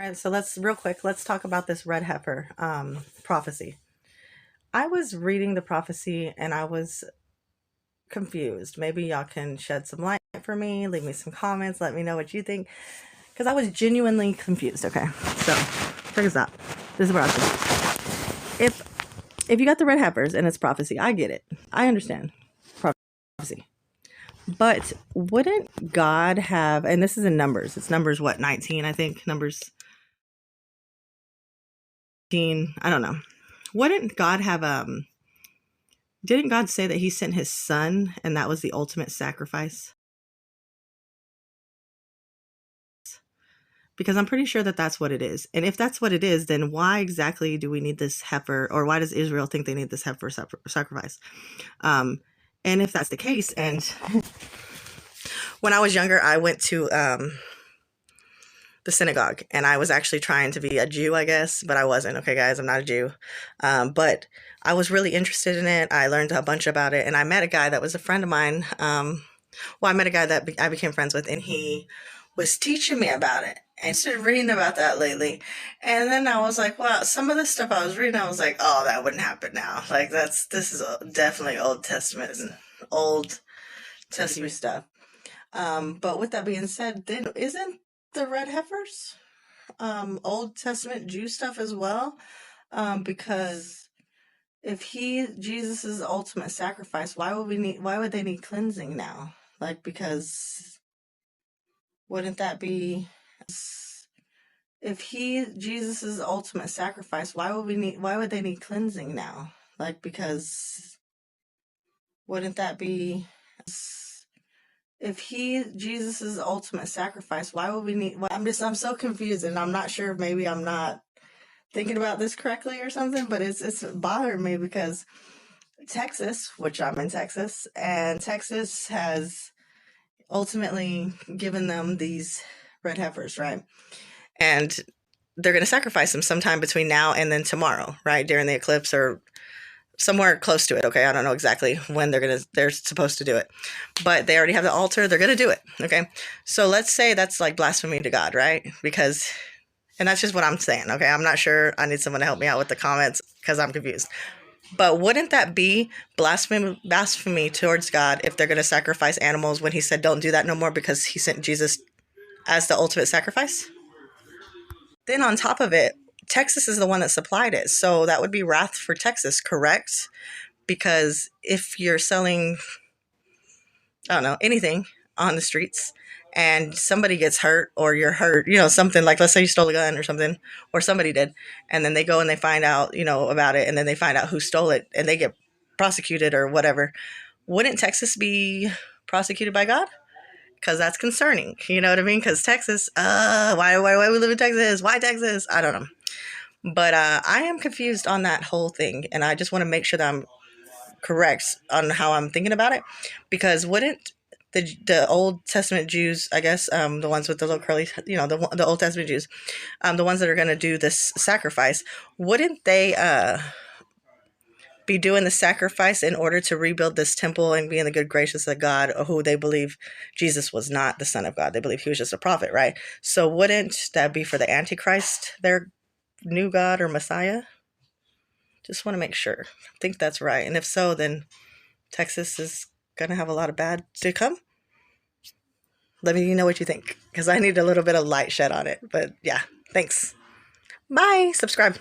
All right, so real quick, let's talk about this red heifer prophecy. I was reading the prophecy and I was confused. Maybe y'all can shed some light for me, leave me some comments, let me know what you think, because I was genuinely confused. Okay, so check this out. This is what I was confused. If you got the red heifers and it's prophecy, I get it. I understand prophecy. But wouldn't God have, and this is in Numbers, it's Numbers what, 19, I think, Numbers 19, I don't know. Wouldn't God have, didn't God say that he sent his son and that was the ultimate sacrifice? Because I'm pretty sure that that's what it is. And if that's what it is, then why exactly do we need this heifer, or why does Israel think they need this heifer sacrifice? And if that's the case, and when I was younger, I went to the synagogue, and I was actually trying to be a Jew, I guess, but I wasn't. Okay, guys, I'm not a Jew. But I was really interested in it. I learned a bunch about it, and I met a guy that was a friend of mine. I met a guy that I became friends with, and he was teaching me about it. I started reading about that lately. And then I was like, wow, some of the stuff I was reading, I was like, oh, that wouldn't happen now. Like, this is definitely Old Testament stuff. But with that being said, then isn't the red heifers Old Testament Jew stuff as well? Because if Jesus is the ultimate sacrifice, why would they need cleansing now? Like, because wouldn't that be, if Jesus is the ultimate sacrifice, why would they need cleansing now? Like, because wouldn't that be, if Jesus is the ultimate sacrifice, why would we need, I'm so confused, and I'm not sure if maybe I'm not thinking about this correctly or something, but it's bothering me because Texas, which I'm in Texas, and Texas has ultimately given them these red heifers, right? And they're going to sacrifice them sometime between now and then tomorrow, right? During the eclipse or somewhere close to it. Okay. I don't know exactly when they're supposed to do it, but they already have the altar. They're going to do it. Okay. So let's say that's like blasphemy to God, right? And that's just what I'm saying. Okay. I'm not sure. I need someone to help me out with the comments because I'm confused. But wouldn't that be blasphemy towards God if they're going to sacrifice animals when he said don't do that no more because he sent Jesus as the ultimate sacrifice? Then on top of it, Texas is the one that supplied it. So that would be wrath for Texas, correct? Because if you're selling, I don't know, anything on the streets and somebody gets hurt or you're hurt, something like, let's say you stole a gun or something, or somebody did, and then they go and they find out, about it, and then they find out who stole it and they get prosecuted or whatever. Wouldn't Texas be prosecuted by God? Because that's concerning. You know what I mean? Because Texas, why we live in Texas? Why Texas? I don't know. But I am confused on that whole thing. And I just want to make sure that I'm correct on how I'm thinking about it. Because wouldn't the Old Testament Jews, I guess, the ones with the little curly, the Old Testament Jews, the ones that are going to do this sacrifice, wouldn't they be doing the sacrifice in order to rebuild this temple and be in the good gracious of God, who they believe Jesus was not the Son of God? They believe he was just a prophet, right? So wouldn't that be for the Antichrist, their new God or Messiah? Just want to make sure. I think that's right. And if so, then Texas is going to have a lot of bad to come. Let me know what you think, because I need a little bit of light shed on it. But yeah, thanks. Bye. Subscribe.